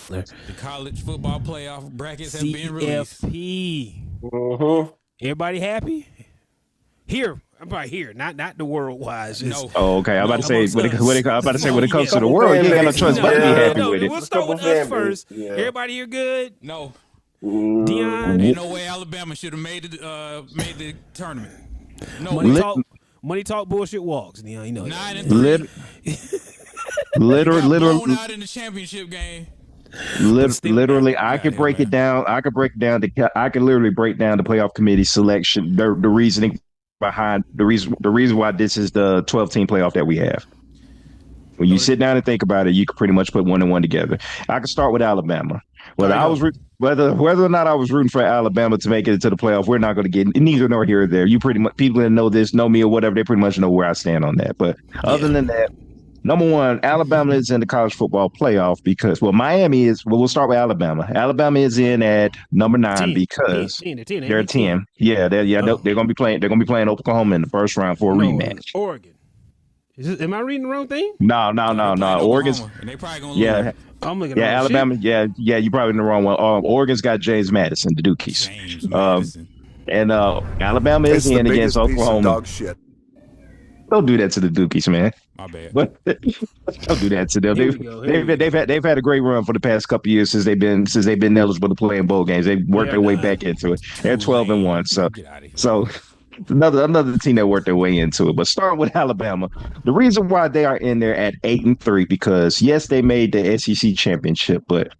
The college football playoff brackets have been released. CFP. Everybody happy? Here, I'm probably here, not the worldwide. No. Oh, okay. I'm about to say when it comes to the Couple world, you ain't got no fan choice bases, but to be yeah. happy No, with it. we'll start with Couple us fan first. bases, yeah. Everybody here good? No. Dion? Ain't no way Alabama should have made the tournament. No. Money talk bullshit walks. Dion, you know. 9-3. Literally, Blown out in the championship game. literally, I could break it down. I could literally break down the playoff committee selection, the reasoning behind the reason why this is the 12-team playoff that we have. When you sit down and think about it, you can pretty much put one and one together. I can start with Alabama. Whether or not I was rooting for Alabama to make it into the playoff, we're not going to get neither nor here or there. You pretty much people that know this, know me or whatever, they pretty much know where I stand on that. But other than that, number one, Alabama is in the college football playoff because Miami is. Well, we'll start with Alabama. Alabama is in at number 9 because they're 10. Yeah, they're going to be playing. They're going to be playing Oklahoma in the first round for a rematch. Oregon. Am I reading the wrong thing? No. Oregon's. And they probably going to lose. I'm looking Yeah, at Alabama. shit. Yeah. You probably in the wrong one. Oregon's got James Madison, the Dukies. James Madison. And Alabama is in against Oklahoma. Dog shit. Don't do that to the Dukies, man. My bad. But don't do that to them. They've had a great run for the past couple of years since they've been eligible to play in bowl games. They've worked their way back into it. They're 12-1. So another team that worked their way into it. But starting with Alabama, the reason why they are in there at 8-3 because yes, they made the SEC championship, but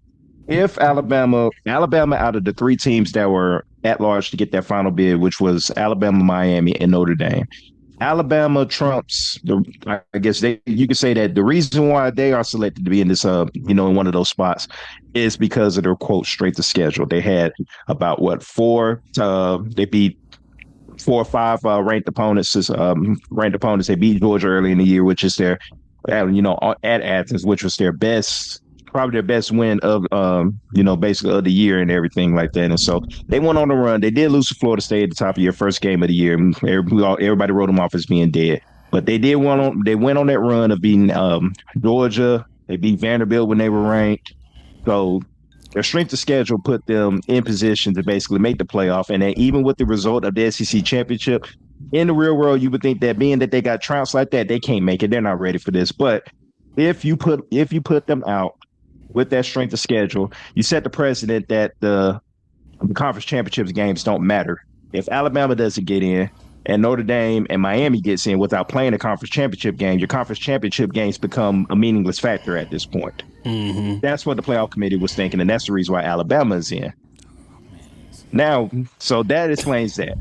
if Alabama out of the 3 teams that were at large to get that final bid, which was Alabama, Miami, and Notre Dame. Alabama trumps you could say that the reason why they are selected to be in this in one of those spots is because of their quote straight to schedule. They had about they beat 4 or 5 ranked opponents. They beat Georgia early in the year, which is their at Athens, which was probably their best win of basically of the year and everything like that. And so they went on the run. They did lose to Florida State at the top of your first game of the year. Everybody wrote them off as being dead, but they went on that run of beating Georgia. They beat Vanderbilt when they were ranked. So their strength of schedule put them in position to basically make the playoff. And then even with the result of the SEC championship, in the real world, you would think that being that they got trounced like that, they can't make it. They're not ready for this. But if you put them out with that strength of schedule, you set the precedent that the conference championships games don't matter. If Alabama doesn't get in and Notre Dame and Miami gets in without playing a conference championship game, your conference championship games become a meaningless factor at this point. Mm-hmm. That's what the playoff committee was thinking, and that's the reason why Alabama is in. Now, so that explains that.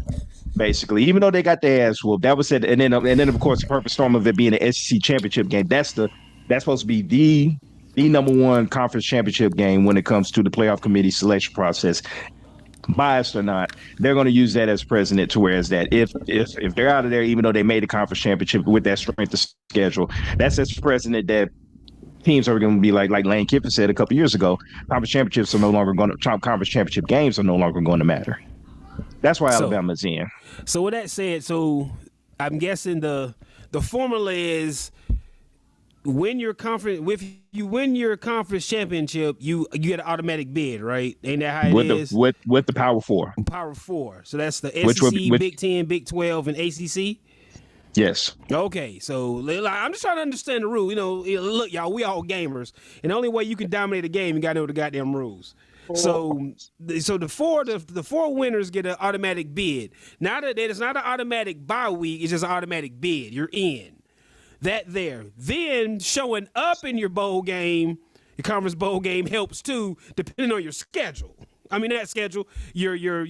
Basically, even though they got their ass whooped, that was said, and then of course the perfect storm of it being an SEC championship game. That's supposed to be the number one conference championship game when it comes to the playoff committee selection process. Biased or not, they're going to use that as precedent to whereas that if they're out of there, even though they made the conference championship with that strength of schedule, that's as precedent that teams are going to be like Lane Kiffin said a couple years ago, conference championship games are no longer going to matter. That's why Alabama's in. So with that said, I'm guessing the formula is win your conference. If you win your conference championship, you get an automatic bid, right? Ain't that how it is? With the Power Four. Power Four. So that's the SEC, Big 10, Big 12, and ACC. Yes. Okay, so I'm just trying to understand the rule. Look, y'all, we all gamers, and the only way you can dominate a game, you got to know the goddamn rules. So the four winners get an automatic bid. Now that it's not an automatic bye week, it's just an automatic bid. You're in. That there. Then showing up in your bowl game, your conference bowl game helps too, depending on your schedule. I mean, that schedule, your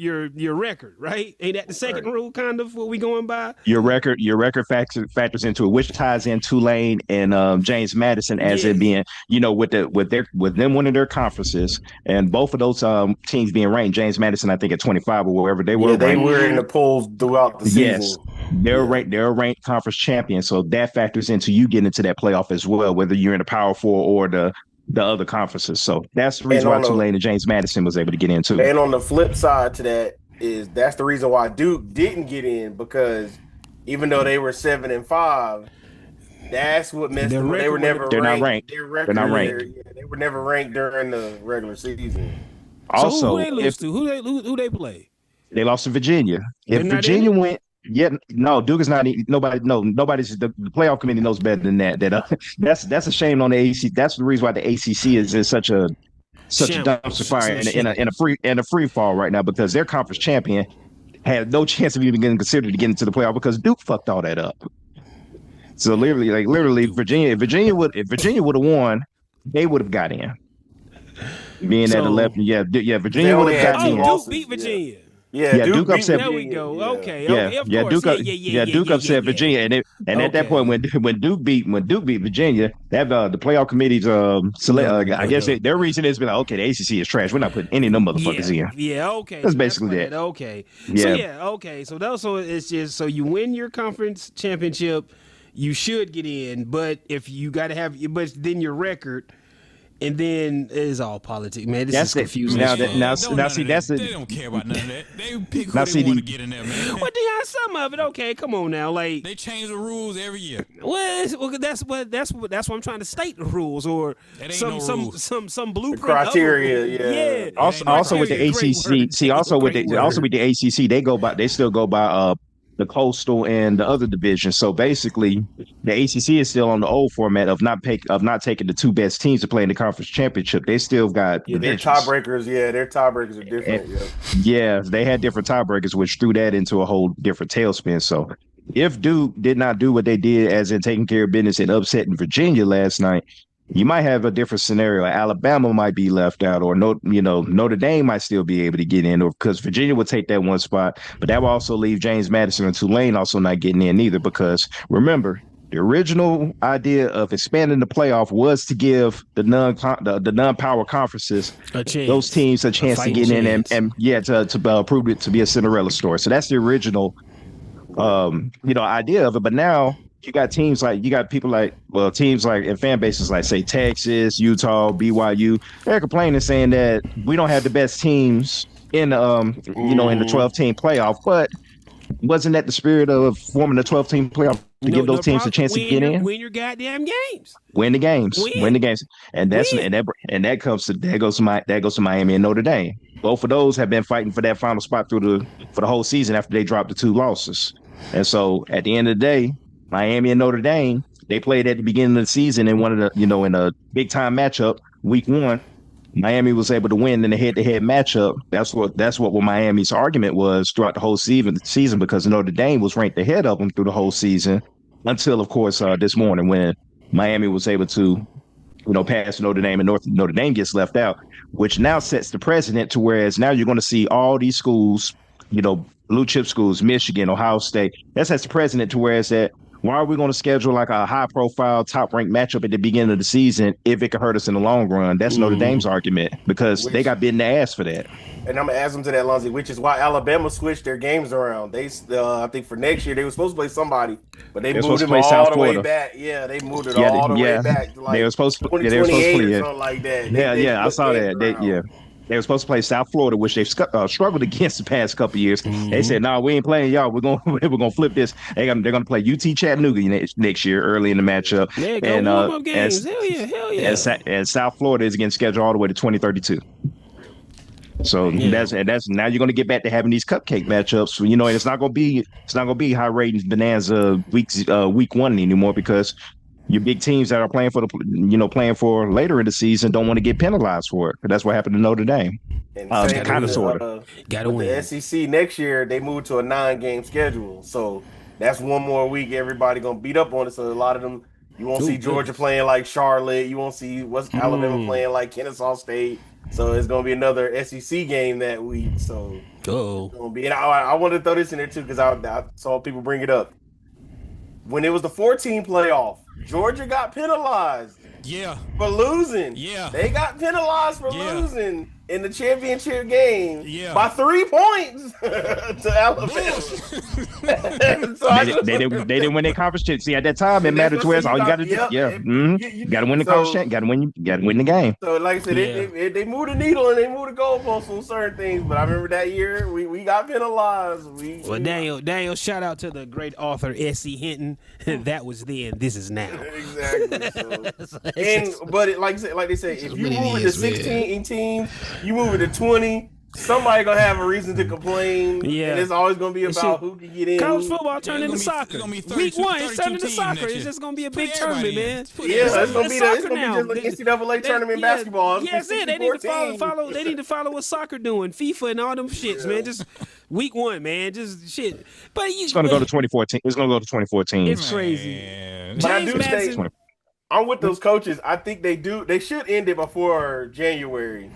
record, right? Ain't that the second rule, kind of, what we going by? Your record factors into it, which ties in Tulane and James Madison as it being, with them winning their conferences, and both of those teams being ranked. James Madison, I think, at 25 or wherever they were. Yeah, they were in the polls throughout the season. Yes, they're ranked. They're a ranked conference champion, so that factors into you getting into that playoff as well, whether you're in the Power Four or the other conferences. So that's the reason why Tulane and James Madison was able to get into it. And on the flip side to that that's the reason why Duke didn't get in, because even though they were 7-5, That's what messed them up. They were never They're ranked. not ranked. Their record, They're not ranked. They were never ranked during the regular season. Also, so who they lose to? Who they play? They lost to Virginia. If Virginia went, Duke is not. Nobody's the playoff committee knows better than that. That's a shame on the ACC. That's the reason why the ACC is in such a dumpster fire in a free fall right now, because their conference champion had no chance of even getting considered to get into the playoff because Duke fucked all that up. So literally, Virginia, if Virginia would have won, they would have got in. Being at 11, Virginia would have got in. Duke beat Virginia. Yeah, Duke upset. There we go. Okay. Duke upset Virginia, and at that point, when Duke beat Virginia, that the playoff committee's I guess their reason is been like, okay, the ACC is trash. We're not putting any of them motherfuckers in. Yeah. Okay. That's basically that. Okay. Yeah. Okay. So it's just so you win your conference championship, you should get in, but if you got to have, but then your record. And then it's all politics, man. This is confusing. They don't care about none of that. They pick who they want to get in there, man. Well, Deion, some of it, okay. Come on now, like they change the rules every year. Well, that's what I'm trying to state the rules or some blueprint. The criteria, yeah. Also with the ACC, also with the ACC, they still go by the Coastal and the other divisions. So basically, the ACC is still on the old format of not taking the two best teams to play in the conference championship. They still got their tiebreakers. Yeah, their tiebreakers are different. They had different tiebreakers, which threw that into a whole different tailspin. So if Duke did not do what they did, as in taking care of business and upsetting Virginia last night, you might have a different scenario. Alabama might be left out, or Notre Dame might still be able to get in, or because Virginia would take that one spot, but that will also leave James Madison and Tulane also not getting in either. Because remember, the original idea of expanding the playoff was to give the non-power conferences those teams a chance to get in and to prove it to be a Cinderella story. So that's the original idea of it. But now you got teams like and fan bases like say Texas, Utah, BYU. They're complaining, saying that we don't have the best teams in the 12-team playoff. But wasn't that the spirit of forming the 12-team playoff to give those teams a chance to get in? Win your goddamn games. Win the games. Win the games. And that goes to Miami and Notre Dame. Both of those have been fighting for that final spot for the whole season after they dropped the 2 losses. And so at the end of the day, Miami and Notre Dame, they played at the beginning of the season in one of the, in a big time matchup, week 1. Miami was able to win in the head-to-head matchup. That's what Miami's argument was throughout the whole season, because Notre Dame was ranked ahead of them through the whole season until, of course, this morning when Miami was able to, pass Notre Dame, and Notre Dame gets left out, which now sets the precedent to whereas now you're going to see all these schools, blue chip schools, Michigan, Ohio State. That sets the precedent to whereas that. Why are we going to schedule like a high-profile, top-ranked matchup at the beginning of the season if it could hurt us in the long run? That's Notre Dame's argument, because they got bit in the ass for that. And I'm going to add them to that, Lonzy, which is why Alabama switched their games around. They, I think for next year, they were supposed to play somebody, but they moved them all the way back. Yeah, they moved it all the way back to like they were supposed to, 2028 or something like that. I saw that. They were supposed to play South Florida, which they've struggled against the past couple of years. They said, "No, we ain't playing y'all. We're gonna flip this. They're gonna play UT Chattanooga next year, early in the matchup." And South Florida is again scheduled all the way to 2032. So that's now you're gonna get back to having these cupcake matchups. And it's not gonna be high ratings bonanza week 1 anymore, because your big teams that are playing for later in the season don't want to get penalized for it. That's what happened to Notre Dame. Kind of, sort of. Got to win. The SEC next year, they moved to a 9-game schedule. So that's one more week everybody going to beat up on it. So a lot of them, you won't see Georgia playing like Charlotte. You won't see Alabama playing like Kennesaw State. So it's going to be another SEC game that week. So it's going to be. And I wanted to throw this in there too, because I saw people bring it up. When it was the 14 playoff, Georgia got penalized. Yeah. For losing. Yeah. They got penalized for losing in the championship game by 3 points to Alabama. They didn't win their conference championship. See, at that time, it mattered to us. All you got to do, you got to win the conference championship. Got to win the game. So, like I said, they moved the needle and they moved the goalposts on certain things. But I remember that year we got penalized. Daniel, shout out to the great author S.C. Hinton. That was then. This is now. Exactly. Like they say, if you move it to 16 teams, you move it to 20. Somebody gonna have a reason to complain. Yeah, and it's always gonna be about who can get in. College football turned into soccer. Week 1, it's turned into soccer. It's just gonna be a big tournament, man. Yeah, it's gonna be just NCAA tournament basketball. Yes, they need to follow. They need to follow what soccer doing, FIFA and all them shits, man. Just week 1, man. Just shit. But it's gonna go to 2014. It's gonna go to 2014. It's crazy. But I do say, I'm with those coaches. I think they should end it before January.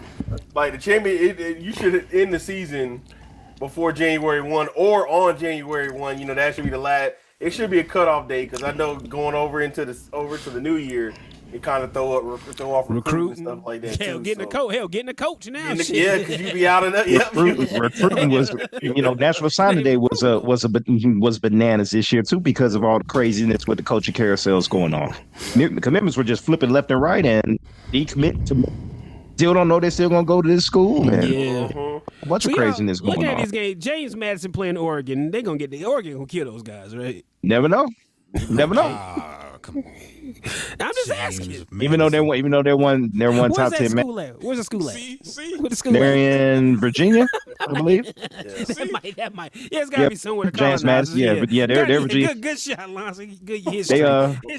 Like the champion, you should end the season before January 1 or on January 1. You know, that should be the last. It should be a cutoff date because I know going over to the new year, it kind of throw off recruiting and stuff like that. Hell, getting a coach now. Because you be out of that. Recruiting was, National Signing Day was bananas this year too because of all the craziness with the coaching carousels going on. Commitments were just flipping left and right, and decommit to. Still don't know they're still gonna go to this school, man. Yeah, a bunch of craziness going on. Look at this game. James Madison playing Oregon. They're gonna get the Oregon gonna kill those guys, right? Never know. Come on. I'm just asking. Even though they're one top 10 man. Where's the school at? See? Where's the school They're in Virginia, I believe. That might. Yeah, it's gotta be somewhere to James Madison. They're Virginia. Good shot, Lonzo. Good history.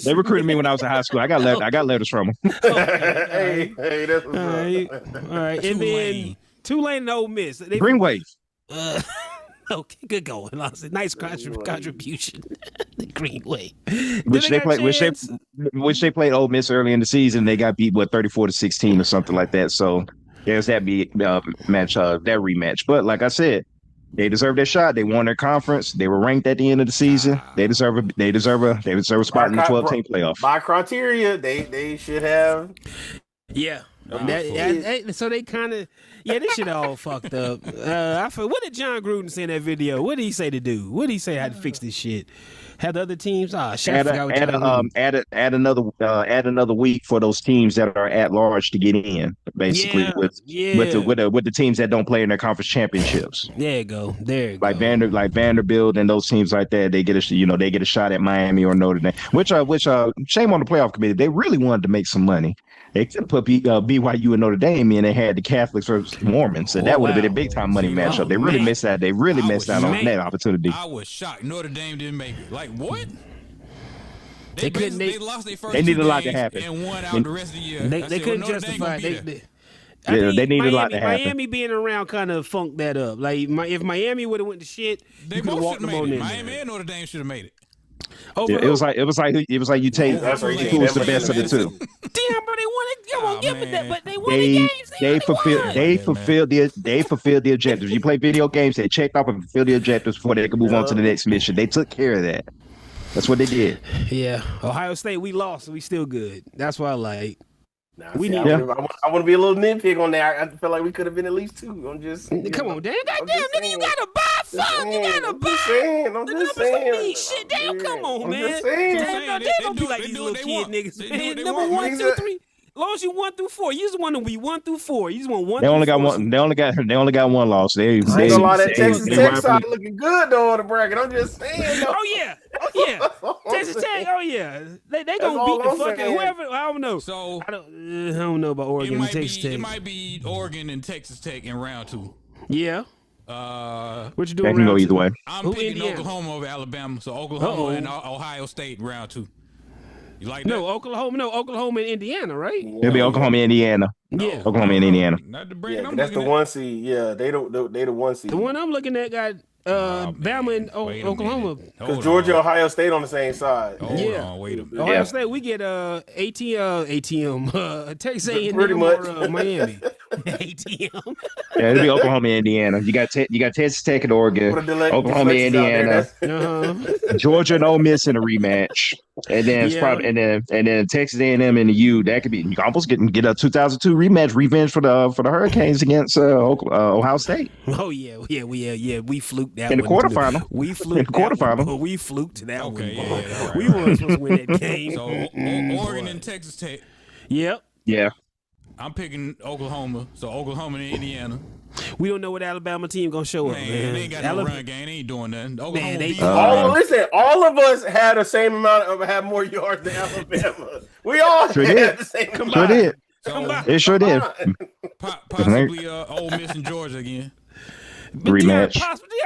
They recruited me when I was in high school. I got letters from them. Hey, that's what's all right. And then Tulane and Ole Miss. Green Wave. Okay, good going, Lonzo. Nice contribution. The Green Wave. Which they played Ole Miss early in the season. They got beat 34-16 or something like that. So there's that match, that rematch. But like I said, they deserve their shot. They won their conference. They were ranked at the end of the season. They deserve a spot in the 12-team playoff. By criteria, they should have. Yeah. So they kind of, they should have all fucked up. What did John Gruden say in that video? What did he say to do? What did he say how to fix this shit? Had the other teams? Add another week for those teams that are at large to get in. Basically, with the teams that don't play in their conference championships. There you go. Like Vanderbilt and those teams like that, they get a shot at Miami or Notre Dame. Which shame on the playoff committee. They really wanted to make some money. They could put BYU and Notre Dame in and had the Catholics versus Mormons. So that would have been a big time money matchup. They really missed that. They really missed out on that opportunity. I was shocked. Notre Dame didn't make it. Like what? They lost their first. They needed a lot to happen and won out the rest of the year. They couldn't justify. They needed a lot to happen. Miami being around kind of funked that up. Like if Miami would have went to shit, they both walked them on in. Miami and Notre Dame should have made it. It was like you take who's the best of the two. Damn, but they won it. You won't give it that, but they won the games. They fulfilled the objectives. You play video games, they checked off and fulfilled the objectives before they could move on to the next mission. They took care of that. That's what they did. Yeah, Ohio State, we lost, we still good. That's why I like. I want to be a little nitpick on there. I feel like we could have been at least 2. I'm just come on, damn, nigga, you gotta buy something. You gotta buy. I'm just saying. Shit, damn, come on, man. Just saying. They don't be like these little kid niggas. Man, number 1, 2, 3. As long as you 1 through 4, you just want to be 1 through 4. You just want 1. They only got one. They only got one loss. I ain't gonna lie, that Texas Tech side looking good though on the bracket. I'm just saying. Though. Oh yeah. Texas Tech. Oh yeah. They gonna beat the fucking whoever. I don't know. So I don't know about Oregon and Texas Tech. It might be Oregon and Texas Tech in round 2. Yeah. What you doing? That can go either way. I'm picking Oklahoma over Alabama. So Oklahoma and Ohio State in round 2. You like that? No, Oklahoma and Indiana, right? It'll be Oklahoma, Indiana. Yeah, Oklahoma and Indiana. That's the 1 seed. Yeah, they the 1 seed. The one I'm looking at got Bama and Oklahoma. Because Georgia, Ohio State on the same side. Hold on, wait a minute. Ohio State, we get ATM, Texas A&M Pretty much. or Miami. ATM. Yeah, it'll be Oklahoma, Indiana. You got Texas Tech and Oregon, Oklahoma, Indiana, Georgia and Ole Miss in a rematch, and then probably and then Texas A&M and the U. That could be you can almost get a 2002 rematch, revenge for the Hurricanes against Ohio State. Oh yeah. We fluked that in the quarterfinal. We fluked in the quarterfinal. We fluked that one. Okay, yeah, we weren't supposed to win that game. So Oregon and Texas Tech. Yep. Yeah. I'm picking Oklahoma. So Oklahoma and Indiana. We don't know what Alabama team gonna show up. Man, they ain't got no run game. They ain't doing nothing. Oklahoma listen, all of us had the same had more yards than Alabama. We all had the same amount. Sure did. It sure did. Possibly Ole Miss and Georgia again. Rematch.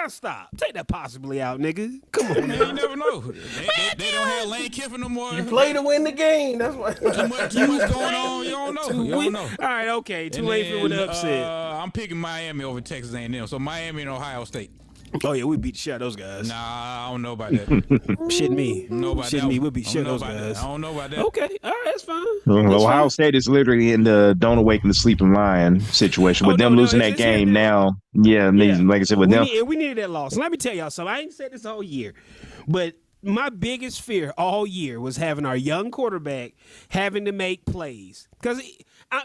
Stop. Take that possibly out, nigga. Come on, man. You never know. They don't have Lane Kiffin no more. You play to win the game. That's why. Too much going on. You don't know. All right, okay. Too late for the upset. I'm picking Miami over Texas A&M. So Miami and Ohio State. Oh yeah, we beat shit those guys. Nah, I don't know about that. Shit me. We beat shit those guys. I don't know about that. Okay, all right, that's fine. Ohio State is literally in the don't awaken the sleeping lion situation with them losing that game now. Yeah, like I said, with them. We needed that loss. Let me tell y'all something. I ain't said this all year, but my biggest fear all year was having our young quarterback having to make plays because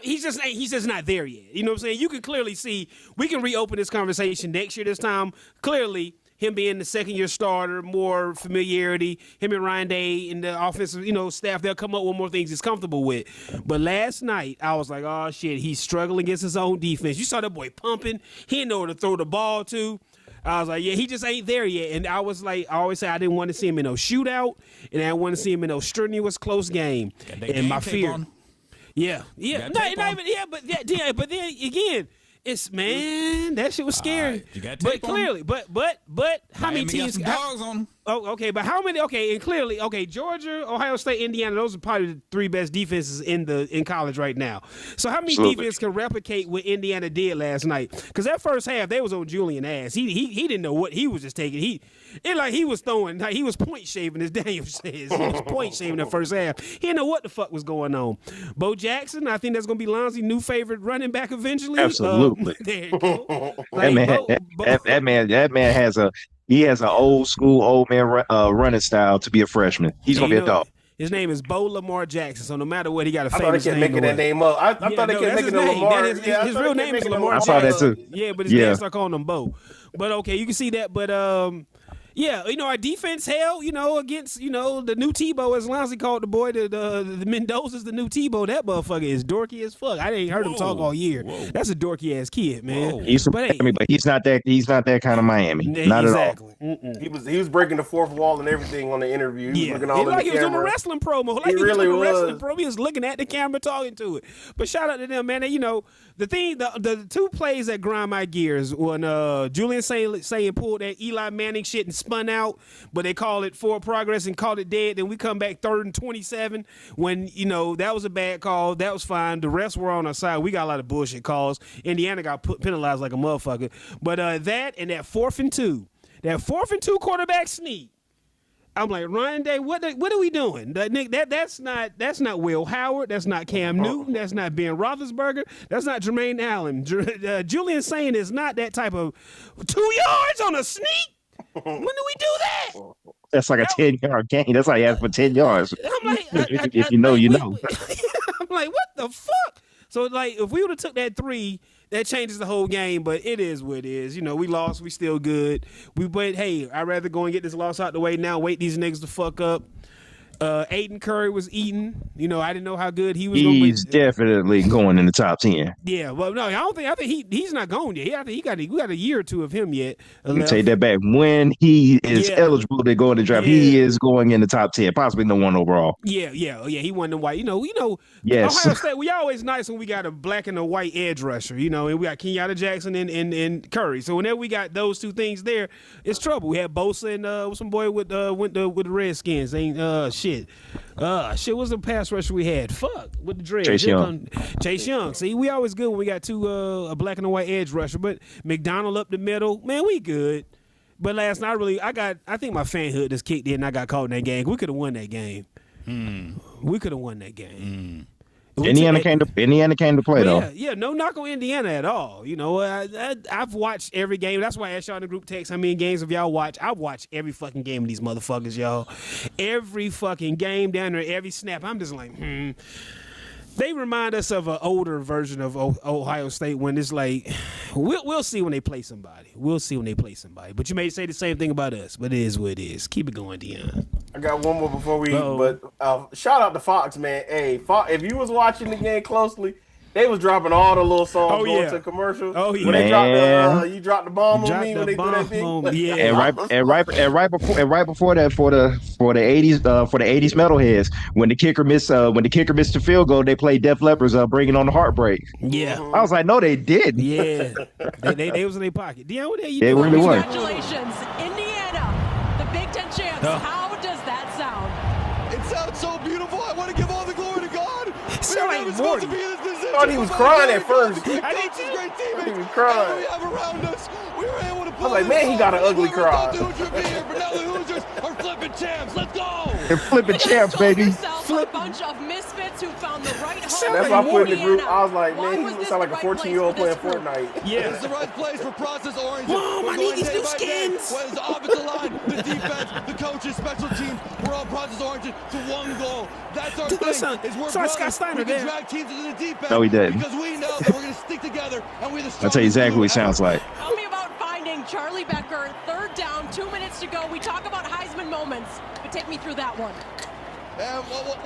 he's just not there yet. You know what I'm saying? You can clearly see we can reopen this conversation next year. This time, clearly, him being the second-year starter, more familiarity. Him and Ryan Day and the offensive, staff, they'll come up with more things he's comfortable with. But last night, I was like, oh shit, he's struggling against his own defense. You saw that boy pumping. He didn't know where to throw the ball to. I was like, yeah, he just ain't there yet. And I was like, I always say I didn't want to see him in no shootout, and I didn't want to see him in no strenuous close game. And my fear. Yeah. But then again, it's that shit was scary. You got but clearly, but how many teams got some dogs on them? Oh, okay, but how many? Okay, and clearly, Georgia, Ohio State, Indiana, those are probably the three best defenses in college right now. So how many defenses can replicate what Indiana did last night? Because that first half, they was on Julian ass. He didn't know what he was just taking. He was point shaving, as Daniel says. He was point shaving that first half. He didn't know what the fuck was going on. Bo Jackson, I think that's gonna be Lonzie's new favorite running back eventually. Absolutely. There you go. That man has a. He has an old man running style to be a freshman. He's going to be a dog. His name is Bo Lamar Jackson, so no matter what, he got a famous name. I thought they kept making that name up. I thought they kept making it Lamar. His real name is Lamar Jackson. I saw that too. Yeah, but his dad started calling him Bo. But okay, you can see that. But our defense held, against, the new Tebow, as Lonzie called the boy, the Mendoza's the new Tebow. That motherfucker is dorky as fuck. I ain't heard him talk all year. That's a dorky ass kid, man. He's from Miami, but he's not that kind of Miami. Not at all. He was breaking the fourth wall and everything on the interview. He was looking all he was doing a wrestling promo. Like he really was. Wrestling promo. He was looking at the camera, talking to it. But shout out to them, man. The two plays that grind my gears when Julian saying pulled that Eli Manning shit and spun out, but they call it forward progress and called it dead. Then we come back 3rd and 27 when that was a bad call. That was fine. The rest were on our side. We got a lot of bullshit calls. Indiana got penalized like a motherfucker. But that and that 4th and 2. That 4th and 2 quarterback sneak. I'm like, Ryan Day, what are we doing? That's not Will Howard. That's not Cam Newton. That's not Ben Roethlisberger. That's not Jermaine Allen. Julian saying is not that type of 2 yards on a sneak. When do we do that? That's like a 10-yard gain. That's like asking for 10 yards. I'm like, if you know, you know. I'm like, what the fuck? So if we would have took that 3. That changes the whole game, but it is what it is. We lost. We still good. But hey, I'd rather go and get this loss out the way now. Wait these niggas to fuck up. Aiden Curry was eating. I didn't know how good he was. He's definitely going in the top 10. Yeah, well, no, I think he's not going yet. I think we got a year or two of him yet. Take that back. When he is eligible to go in the draft, he is going in the top 10, possibly no 1 overall. Yeah. He won the white. Yes. Ohio State. We always nice when we got a black and a white edge rusher. And we got Kenyatta Jackson and Curry. So whenever we got those two things there, it's trouble. We had Bosa and some boy with the Redskins. Shit, what's the pass rusher we had? Fuck, with the dreads. Chase Young. See, we always good when we got two a black and a white edge rusher, but McDonald up the middle. Man, we good. But last night, I think my fanhood just kicked in and I got caught in that game. We could have won that game. We could have won that game. Indiana came to play though. Yeah, no knock on Indiana at all. You know, I've watched every game. That's why I asked y'all in the group text how many games have y'all watched. I've watched every fucking game of these motherfuckers, y'all. Every fucking game down there, every snap. I'm just like, They remind us of an older version of Ohio State when it's like, we'll see when they play somebody. We'll see when they play somebody. But you may say the same thing about us, but it is what it is. Keep it going, Dion. I got one more before we, but shout out to Fox, man. Hey, Fox, if you was watching the game closely, they was dropping all the little songs going to commercials. Oh yeah, when they dropped you dropped the bomb on me when they do that thing. Yeah, and right before that, for the '80s metalheads, when the kicker missed the field goal, they played Def Leppard's "Bringing on the Heartbreak." Yeah, I was like, no, they did. Yeah, they was in their pocket. Dion, what the hell you doing? They really were. Congratulations, Indiana, the Big Ten champs. How does that sound? It sounds so beautiful. I want to give all the glory to God. Sound like Morty. I thought he was crying at first. I did too. Great teammates. He was crying. We have around us. We were able to pull I was like, man, he got an ugly cry. The Hoosiers be here, but now the Hoosiers are flipping champs. Let's go. They're flipping champs, baby. A bunch of misfits who found the right home. That's why I put in the group. I was like, man, he sound like a 14-year-old playing Fortnite. Yeah, it's the right place for Process Orange. Mom, I need these new skins. Whether it's the offensive line, the defense, the coaches, special teams, we're all Process Orange to one goal. That's our thing. It's we're brothers. We can drag teams into the defense. No, he didn't. Because we know that we're going to stick together, and we're the strongest. I'll tell you exactly what he sounds like. Tell me about finding Charlie Becker, third down, 2 minutes to go. We talk about Heisman moments, but take me through that one.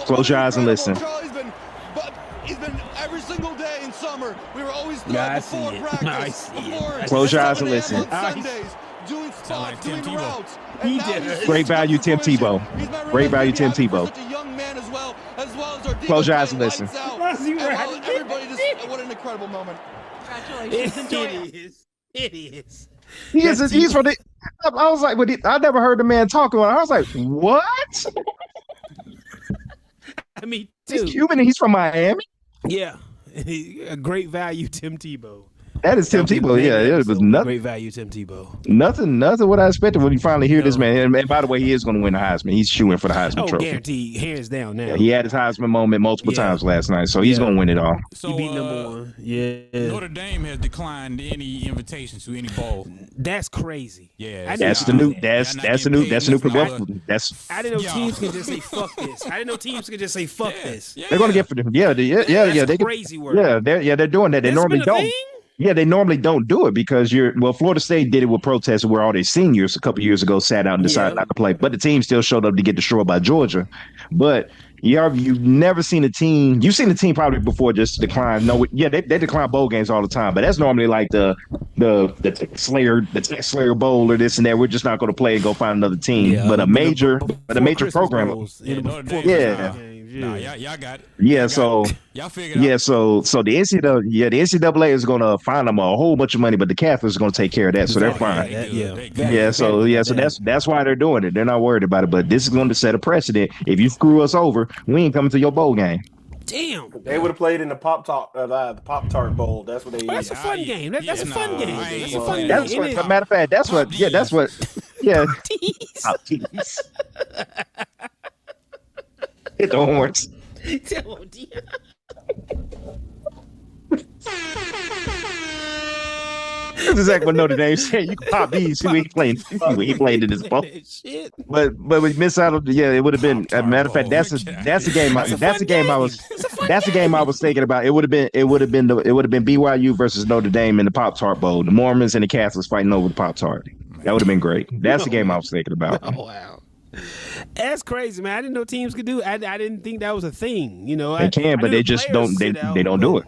Close your eyes and listen. He's been every single day in summer. We were always there before practice. Close your eyes and listen. Sundays, doing spots, doing routes. He did. Great value, Tim Tebow. Great value, Tim Tebow. Such a young man as well as our defense. Close your eyes and listen. Everybody just, what an incredible moment. Congratulations. Enjoy it. It is. He's from the. I was like, I never heard the man talk about it. I was like, what? I mean, too. He's Cuban and he's from Miami? Yeah. A great value, Tim Tebow. That is Tim Tebow. Yeah, it was nothing. Great value, Tim Tebow. Nothing what I expected when you finally hear this man. And by the way, he is going to win the Heisman. He's shooing for the Heisman trophy. Guaranteed, hands down now. Yeah, he had his Heisman moment multiple times last night, so he's going to win it all. So, he beat number one. Yeah. Notre Dame has declined any invitations to any bowl. That's crazy. Yeah, that's a new progression. I didn't know teams can just say fuck this. I didn't know teams could just say fuck this. They're going to get for them. That's crazy work. Yeah, they're doing that. They normally don't. Yeah, they normally don't do it because Florida State did it with protests where all their seniors a couple years ago sat out and decided not to play. But the team still showed up to get destroyed by Georgia. But you've never seen a team. You've seen the team probably before just decline. No, they decline bowl games all the time. But that's normally like the Tech Slayer Bowl or this and that. We're just not going to play and go find another team. Yeah, but a major program. Nah, y'all got it. Yeah, so y'all figured it out. So the NCAA is going to find them a whole bunch of money, but the Catholics are going to take care of that, so they're fine. So that's why they're doing it. They're not worried about it, but this is going to set a precedent. If you screw us over, we ain't coming to your bowl game. Damn. They would have played in the Pop-Tart Bowl. That's what they. That's a fun game. That's a fun game. That's a fun game. As a matter of fact, that's what. Yeah. Hit the horns. That's exactly what Notre Dame said. You can pop these. See what he played in this bowl. But we miss out on. Yeah, it would have been. As a matter of fact, that's a game. That's a game I was thinking about. It would have been BYU versus Notre Dame in the Pop-Tart Bowl. The Mormons and the Catholics fighting over the Pop-Tart. That would have been great. That's the game I was thinking about. Oh wow. That's crazy, man. I didn't know teams could do. I didn't think that was a thing. They can, but they just don't. They don't do it.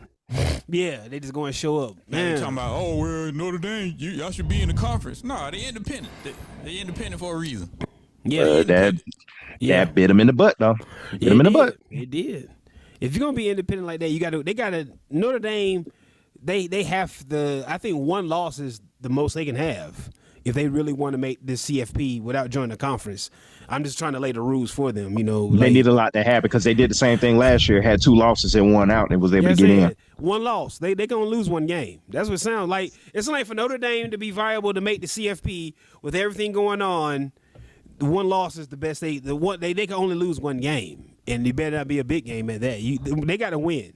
Yeah, they just go and show up. Man, talking about we're Notre Dame. Y'all should be in the conference. No, they're independent. They're independent for a reason. Yeah, that bit them in the butt, though. Bit them in the butt. It did. If you're gonna be independent like that, they gotta Notre Dame. They have I think one loss is the most they can have. if they really want to make this CFP without joining the conference. I'm just trying to lay the rules for them. They need a lot to happen because they did the same thing last year. Had 2 losses and 1 out and was able to get in. One loss. They gonna lose 1 game. That's what it sounds like. It's like for Notre Dame to be viable to make the CFP with everything going on. The 1 loss is the best. They can only lose 1 game, and it better not be a big game at that. They got to win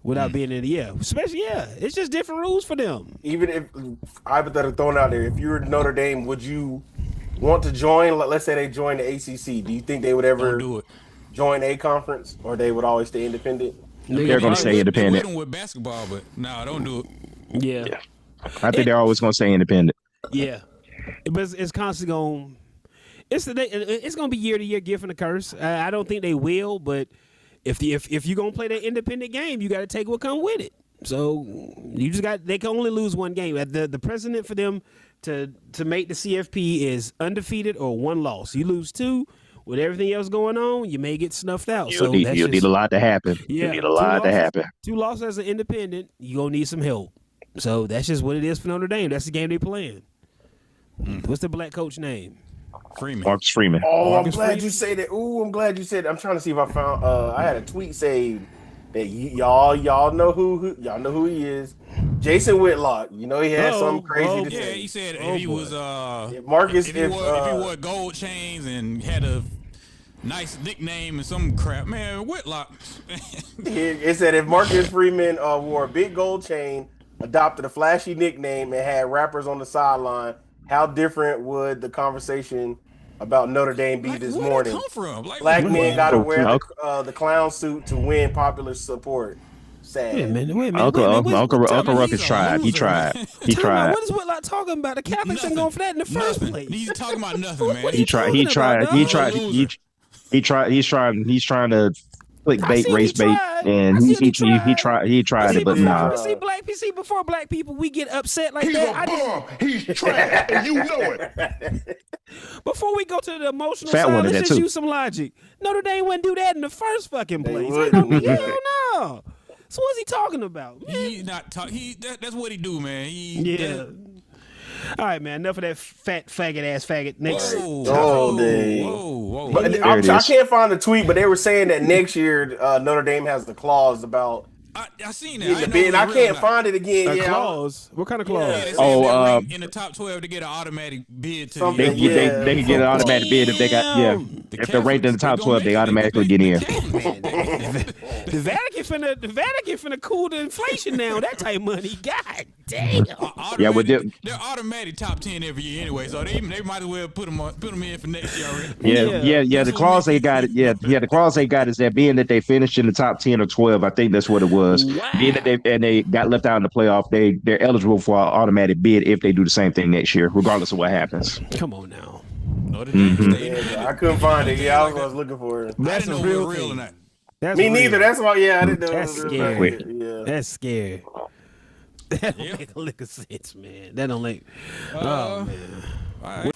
without being in the especially it's just different rules for them. Even if hypothetical thrown out there, if you were Notre Dame, would you want to join? Let's say they join the ACC. Do you think they would ever join a conference, or they would always stay independent? They're going to stay independent. With basketball, but no, don't do it. Yeah. I think they're always going to stay independent. Yeah, but it's constantly going. It's going to be year to year, gift and a curse. I don't think they will, but if you're going to play that independent game, you got to take what comes with it. So they can only lose 1 game. The precedent for them to make the CFP is undefeated or 1 loss. You lose 2 with everything else going on, you may get snuffed out. You'll need a lot to happen. Yeah, you need a lot to happen. 2 losses as an independent, you're going to need some help. So that's just what it is for Notre Dame. That's the game they're playing. What's the black coach name? Marcus Freeman. Oh, I'm glad you say that. Ooh, I'm glad you said that. I'm trying to see if I found. I had a tweet saved that y'all know who he is. Jason Whitlock. You know he had something crazy to say. Yeah, he said if he was Marcus. If he wore gold chains and had a nice nickname and some crap, man, Whitlock. It said if Marcus Freeman wore a big gold chain, adopted a flashy nickname, and had rappers on the sideline, how different would the conversation about Notre Dame be this morning? Come from? Black men got to wear the clown suit to win popular support. Sad. Wait a minute. Uncle Ruckus tried. He tried. What is Whitlock talking about? The Catholics ain't going for that in the first place. He's talking about nothing, man. He's trying to clickbait, race bait, and he tried it, but nah. See, before black people, we get upset like He's that. a bum. He's trash, and you know it. Before we go to the emotional Fat side, one let's just use some logic. Notre Dame wouldn't do that in the first fucking place. Hell no. So what's he talking about? He's not talking. That's what he do, man. All right, man. Enough of that fat faggot. Next. Whoa. But I can't find the tweet, but they were saying that next year Notre Dame has the clause about. I seen that. I can't find it again. Clause? What kind of clause? Yeah, in the top 12 to get an automatic bid to they can get an automatic bid if they got if they're ranked in the top 12, they automatically get in. The Vatican finna cool the inflation now. That type of money, god damn. They're automatic top 10 every year anyway, so they might as well put them in for next year already. Yeah. The clause they got it. The clause they got is that being that they finished in the top 10 or 12, I think that's what it was. Wow. Being that they got left out in the playoff, they're eligible for an automatic bid if they do the same thing next year, regardless of what happens. Come on now. I couldn't find it. I was looking for it. That's a real thing. Me neither. That's why. I didn't know. That's scary. That's scary. That don't make a lick of sense, man. That don't make. Oh man. Right.